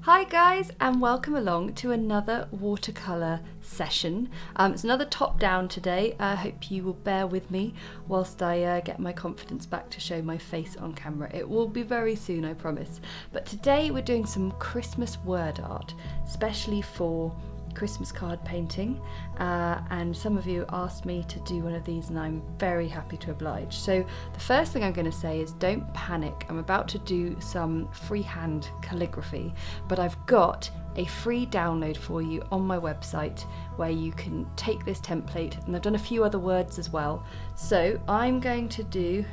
Hi guys, and welcome along to another watercolour session. It's another top down today. I hope you will bear with me whilst I get my confidence back to show my face on camera. It will be very soon, I promise. But today we're doing some Christmas word art, especially for Christmas card painting, and some of you asked me to do one of these and I'm very happy to oblige. So the first thing I'm going to say is don't panic. I'm about to do some freehand calligraphy, but I've got a free download for you on my website where you can take this template, and I've done a few other words as well. So I'm going to do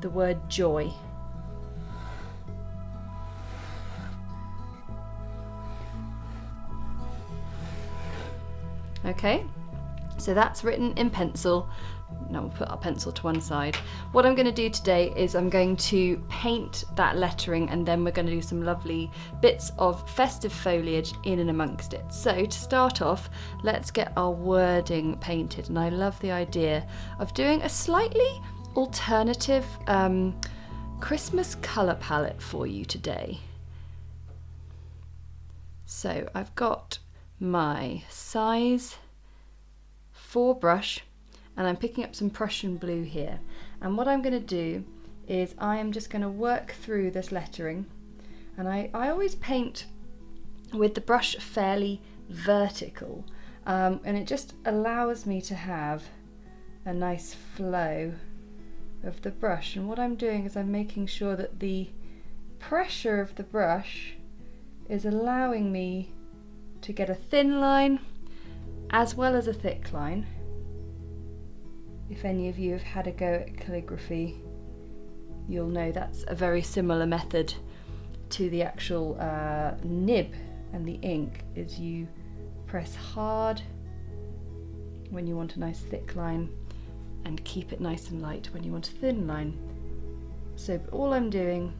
the word joy. Okay, so that's written in pencil. Now we'll put our pencil to one side. What I'm going to do today is I'm going to paint that lettering, and then we're going to do some lovely bits of festive foliage in and amongst it. So to start off, let's get our wording painted, and I love the idea of doing a slightly alternative Christmas colour palette for you today. So I've got my size 4 brush, and I'm picking up some Prussian Blue here, and what I'm going to do is I am just going to work through this lettering, and I always paint with the brush fairly vertical, and it just allows me to have a nice flow of the brush. And what I'm doing is I'm making sure that the pressure of the brush is allowing me to get a thin line as well as a thick line. If any of you have had a go at calligraphy, you'll know that's a very similar method to the actual nib and the ink, is you press hard when you want a nice thick line and keep it nice and light when you want a thin line. So all I'm doing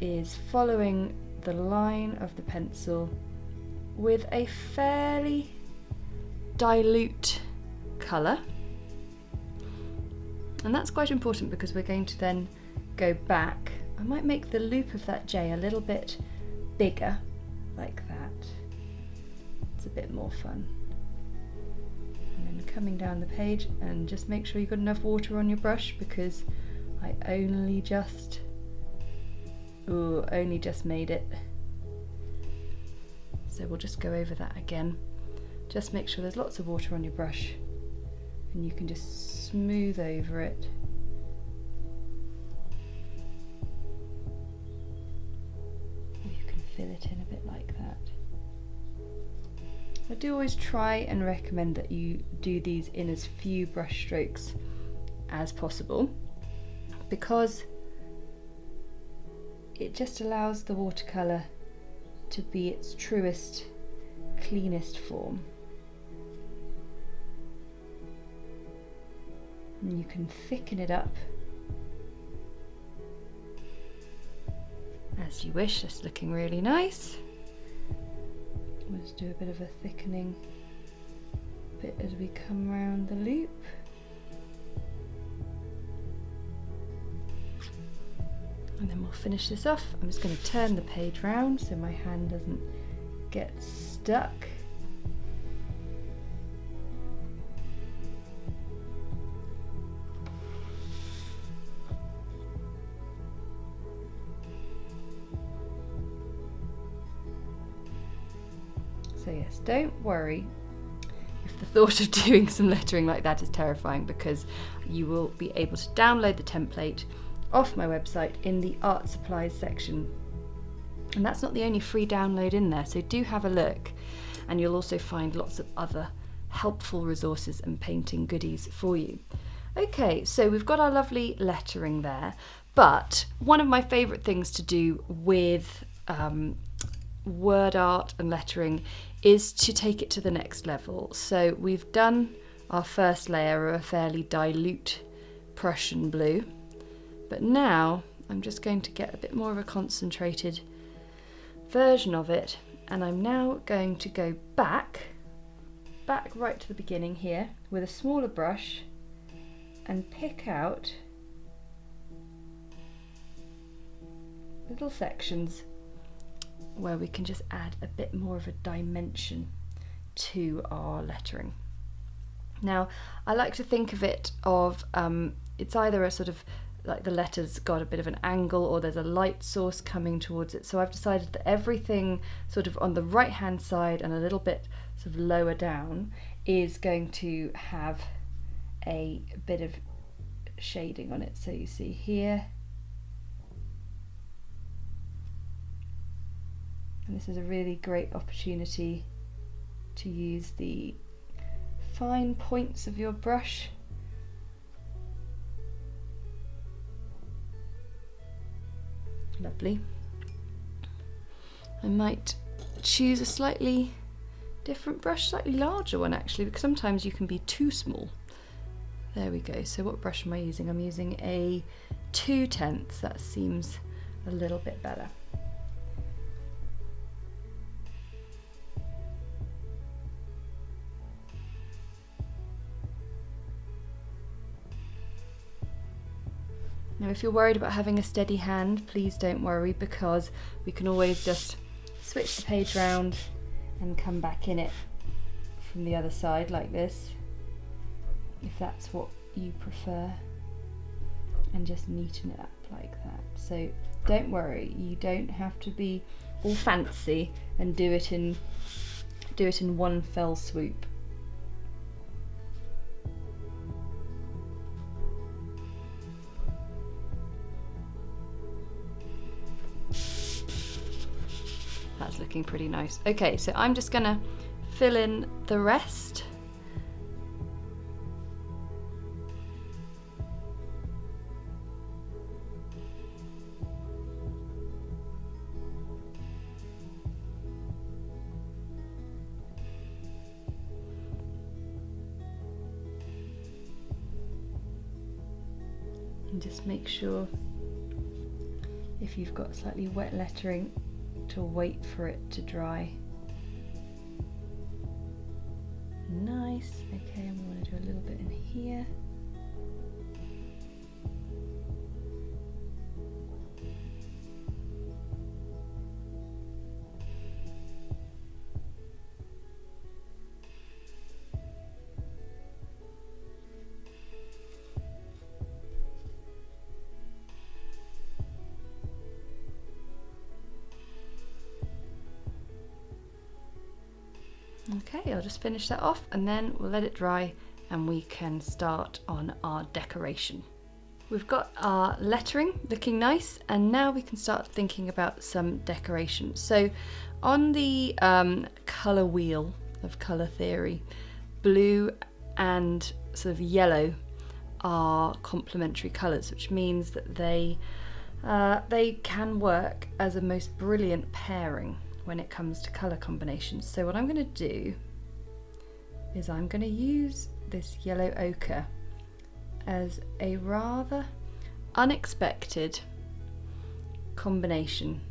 is following the line of the pencil with a fairly dilute colour, and that's quite important because we're going to then go back. I might make the loop of that J a little bit bigger, like that. It's a bit more fun. And then coming down the page, and just make sure you've got enough water on your brush, because I only just made it. So we'll just go over that again. Just make sure there's lots of water on your brush, and you can just smooth over it. Or you can fill it in a bit like that. I do always try and recommend that you do these in as few brush strokes as possible, because it just allows the watercolour to be its truest, cleanest form. And you can thicken it up as you wish. It's looking really nice. We'll just do a bit of a thickening bit as we come around the loop. And then we'll finish this off. I'm just going to turn the page round so my hand doesn't get stuck. So yes, don't worry if the thought of doing some lettering like that is terrifying, because you will be able to download the template off my website in the art supplies section, and that's not the only free download in there, so do have a look, and you'll also find lots of other helpful resources and painting goodies for you. Okay, so we've got our lovely lettering there, but one of my favourite things to do with word art and lettering is to take it to the next level. So we've done our first layer of a fairly dilute Prussian blue, but now I'm just going to get a bit more of a concentrated version of it, and I'm now going to go back right to the beginning here with a smaller brush and pick out little sections where we can just add a bit more of a dimension to our lettering. Now, I like to think of it it's either a sort of like the letter's got a bit of an angle or there's a light source coming towards it. So I've decided that everything sort of on the right hand side and a little bit sort of lower down is going to have a bit of shading on it. So you see here, and this is a really great opportunity to use the fine points of your brush. Lovely. I might choose a slightly different brush, slightly larger one actually, because sometimes you can be too small. There we go. So what brush am I using? I'm using a 2/10. That seems a little bit better. Now if you're worried about having a steady hand, please don't worry, because we can always just switch the page round and come back in it from the other side like this, if that's what you prefer, and just neaten it up like that. So don't worry, you don't have to be all fancy and do it in one fell swoop. That's looking pretty nice. Okay, so I'm just gonna fill in the rest. And just make sure, if you've got slightly wet lettering, to wait for it to dry. Nice. Okay, I'm going to do a little bit in here. Okay, I'll just finish that off and then we'll let it dry and we can start on our decoration. We've got our lettering looking nice, and now we can start thinking about some decoration. So on the colour wheel of colour theory, blue and sort of yellow are complementary colours, which means that they can work as a most brilliant pairing when it comes to colour combinations. So what I'm going to do is I'm going to use this yellow ochre as a rather unexpected combination.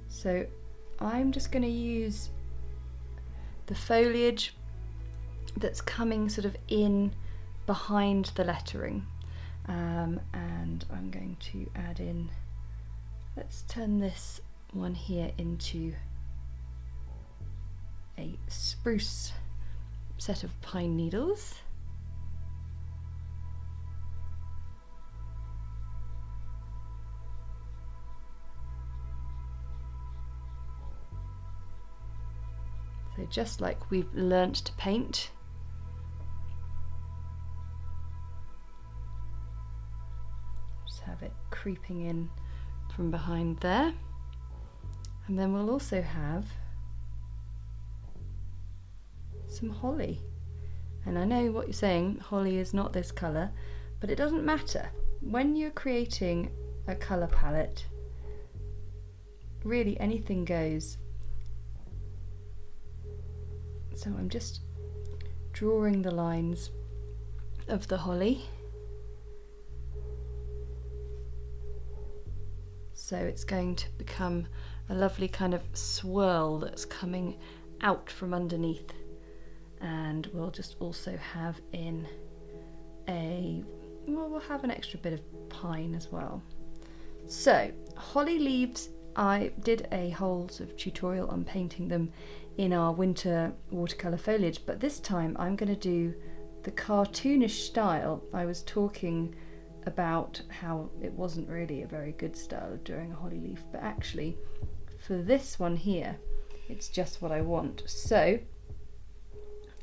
So I'm just going to use the foliage that's coming sort of in behind the lettering, and I'm going to add in, let's turn this one here into a spruce set of pine needles. So just like we've learnt to paint, just have it creeping in from behind there. And then we'll also have some holly. And I know what you're saying, holly is not this colour, but it doesn't matter. When you're creating a colour palette, really anything goes. So I'm just drawing the lines of the holly. So it's going to become a lovely kind of swirl that's coming out from underneath. And we'll just also have in we'll have an extra bit of pine as well. So, holly leaves, I did a whole sort of tutorial on painting them in our winter watercolour foliage, but this time I'm going to do the cartoonish style. I was talking about how it wasn't really a very good style of doing a holly leaf, but actually for this one here it's just what I want. So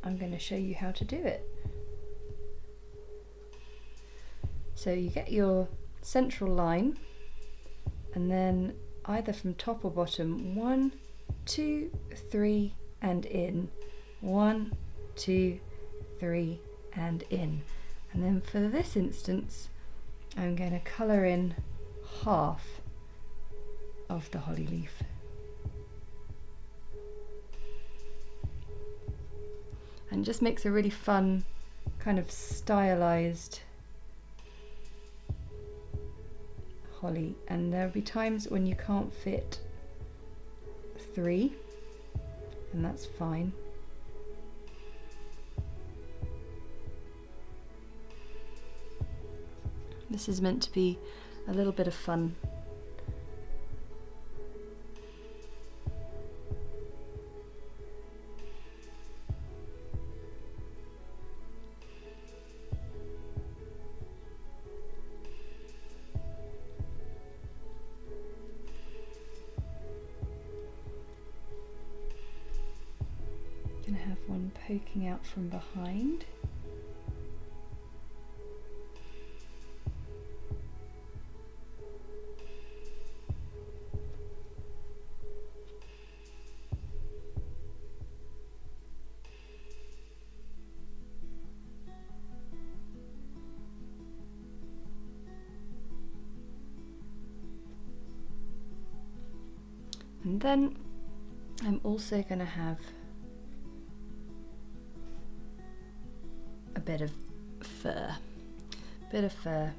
I'm going to show you how to do it. So you get your central line, and then either from top or bottom, 1, 2, 3 and in, 1, 2, 3 and in. And then for this instance I'm going to colour in half of the holly leaf. And just makes a really fun kind of stylised holly. And there'll be times when you can't fit 3, and that's fine. This is meant to be a little bit of fun. Gonna have one poking out from behind. And then I'm also going to have a bit of fur. Here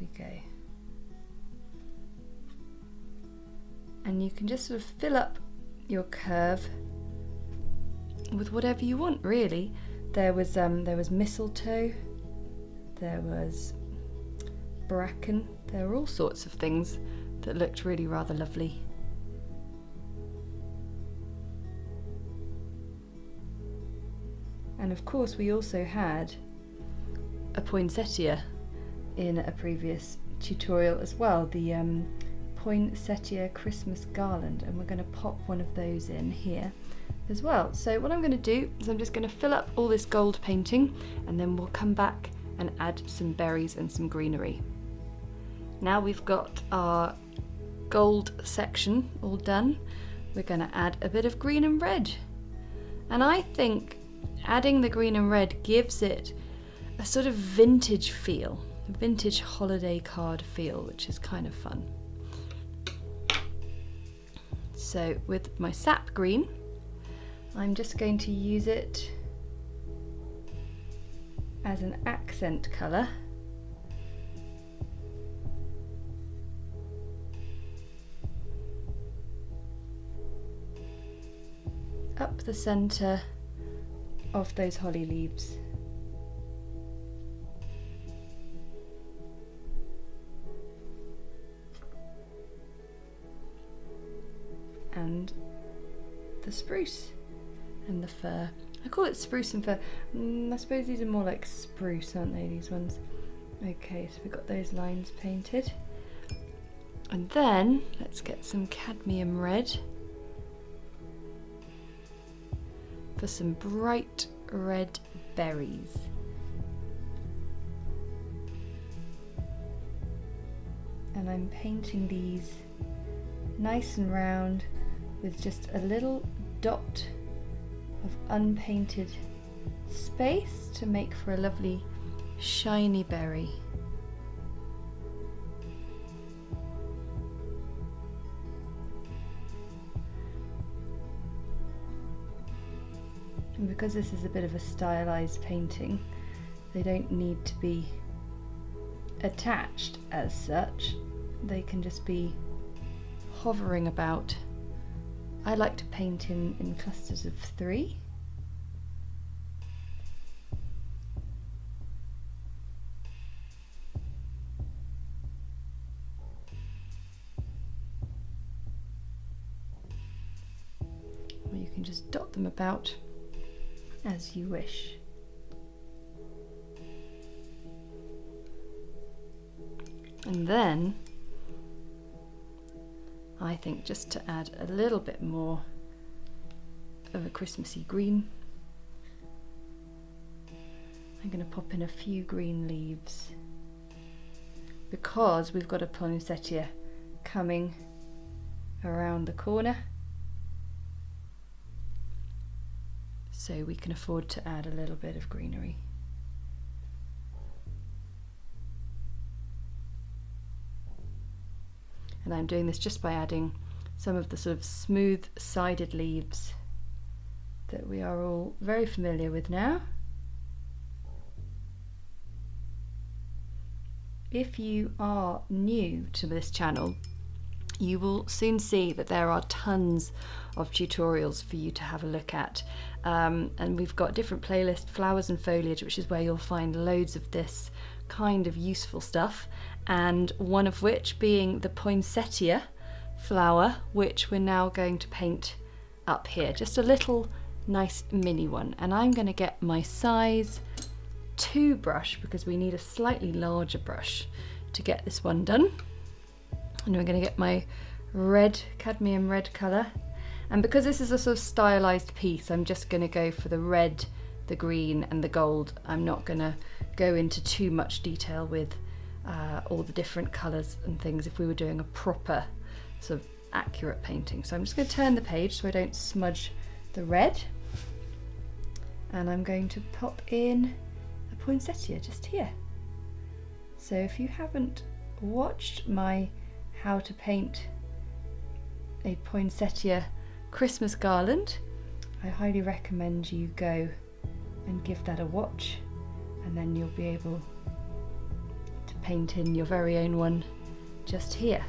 we go. And you can just sort of fill up your curve with whatever you want, really. There was mistletoe, there was bracken, there were all sorts of things that looked really rather lovely. And of course we also had a poinsettia in a previous tutorial as well, the poinsettia Christmas garland, and we're going to pop one of those in here as well. So what I'm going to do is I'm just going to fill up all this gold painting, and then we'll come back and add some berries and some greenery. Now we've got our gold section all done, we're going to add a bit of green and red. And I think adding the green and red gives it a sort of vintage feel, a vintage holiday card feel, which is kind of fun. So with my Sap Green, I'm just going to use it as an accent colour. Up the centre of those holly leaves. And the spruce and the fir. I call it spruce and fir. I suppose these are more like spruce, aren't they, these ones? Okay, so we've got those lines painted. And then let's get some cadmium red for some bright red berries. And I'm painting these nice and round with just a little dot of unpainted space to make for a lovely shiny berry. And because this is a bit of a stylized painting, they don't need to be attached as such. They can just be hovering about. I like to paint in clusters of 3. can just dot them about as you wish. And then I think just to add a little bit more of a Christmassy green, I'm going to pop in a few green leaves because we've got a poinsettia coming around the corner, so we can afford to add a little bit of greenery. And I'm doing this just by adding some of the sort of smooth sided leaves that we are all very familiar with now. If you are new to this channel, you will soon see that there are tons of tutorials for you to have a look at, and we've got different playlists, flowers and foliage, which is where you'll find loads of this kind of useful stuff, and one of which being the poinsettia flower, which we're now going to paint up here, just a little nice mini one. And I'm going to get my size 2 brush because we need a slightly larger brush to get this one done. And we're going to get my red, cadmium red colour, and because this is a sort of stylized piece, I'm just going to go for the red, the green and the gold. I'm not going to go into too much detail with all the different colours and things if we were doing a proper sort of accurate painting. So I'm just going to turn the page so I don't smudge the red, and I'm going to pop in a poinsettia just here. So if you haven't watched my how to paint a poinsettia Christmas garland, I highly recommend you go and give that a watch, and then you'll be able to paint in your very own one just here.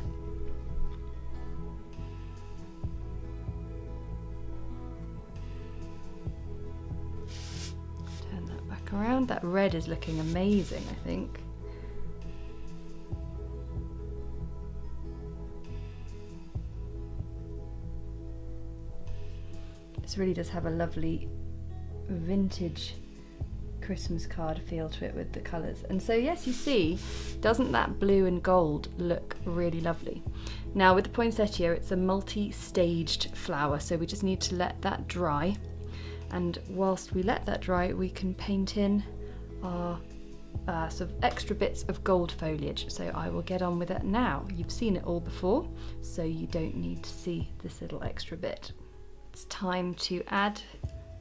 Turn that back around. That red is looking amazing, I think. This really does have a lovely vintage Christmas card feel to it with the colours. And so yes, you see, doesn't that blue and gold look really lovely? Now with the poinsettia, it's a multi-staged flower, so we just need to let that dry, and whilst we let that dry we can paint in our sort of extra bits of gold foliage. So I will get on with it now. You've seen it all before, so you don't need to see this little extra bit. It's time to add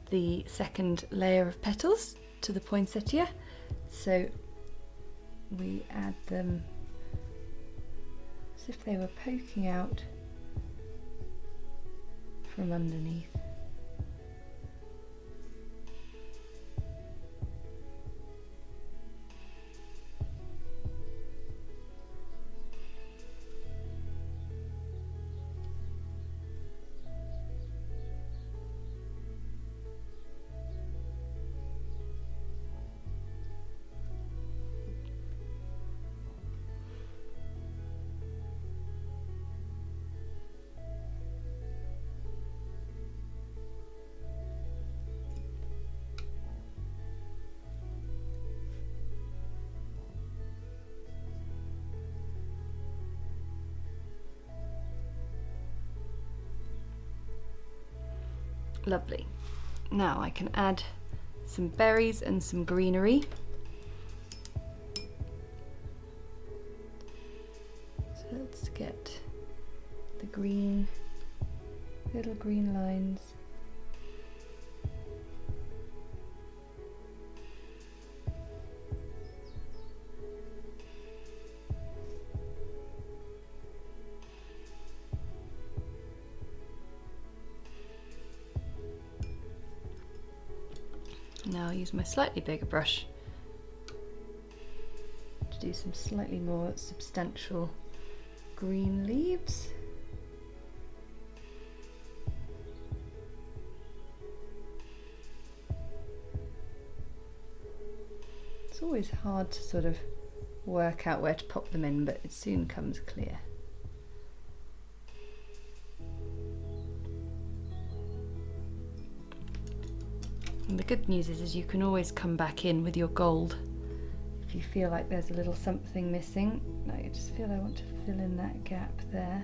the second layer of petals to the poinsettia. So we add them as if they were poking out from underneath. Lovely. Now I can add some berries and some greenery. So let's get the green, little green lines. Now I'll use my slightly bigger brush to do some slightly more substantial green leaves. It's always hard to sort of work out where to pop them in, but it soon comes clear. the good news is you can always come back in with your gold if you feel like there's a little something missing. No, I just feel I want to fill in that gap there.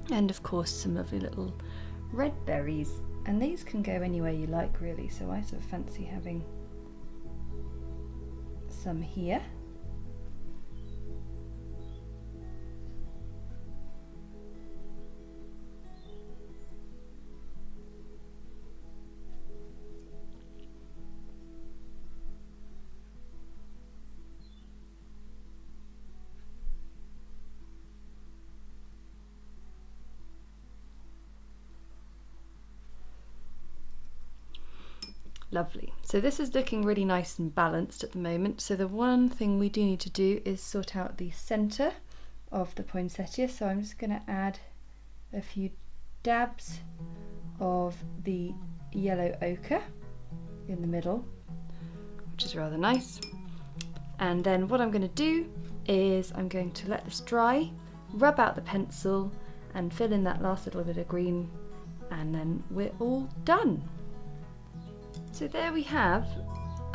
And of course some lovely little red berries, and these can go anywhere you like really, so I sort of fancy having some here. Lovely. So this is looking really nice and balanced at the moment. So the one thing we do need to do is sort out the centre of the poinsettia. So I'm just going to add a few dabs of the yellow ochre in the middle, which is rather nice. And then what I'm going to do is I'm going to let this dry, rub out the pencil and fill in that last little bit of green, and then we're all done. So there we have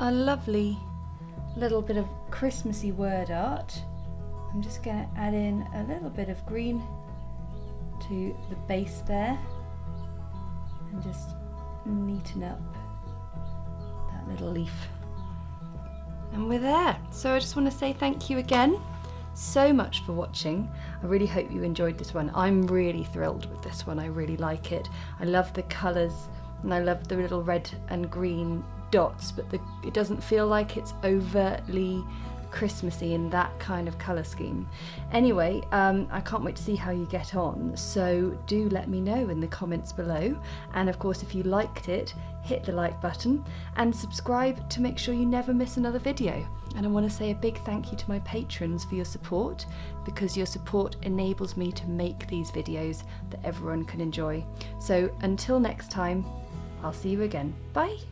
a lovely little bit of Christmassy word art. I'm just going to add in a little bit of green to the base there and just neaten up that little leaf. And we're there. So I just want to say thank you again so much for watching. I really hope you enjoyed this one. I'm really thrilled with this one. I really like it. I love the colours. And I love the little red and green dots, but it doesn't feel like it's overtly Christmassy in that kind of colour scheme. Anyway, I can't wait to see how you get on, so do let me know in the comments below. And of course, if you liked it, hit the like button and subscribe to make sure you never miss another video. And I want to say a big thank you to my patrons for your support, because your support enables me to make these videos that everyone can enjoy. So until next time, I'll see you again. Bye!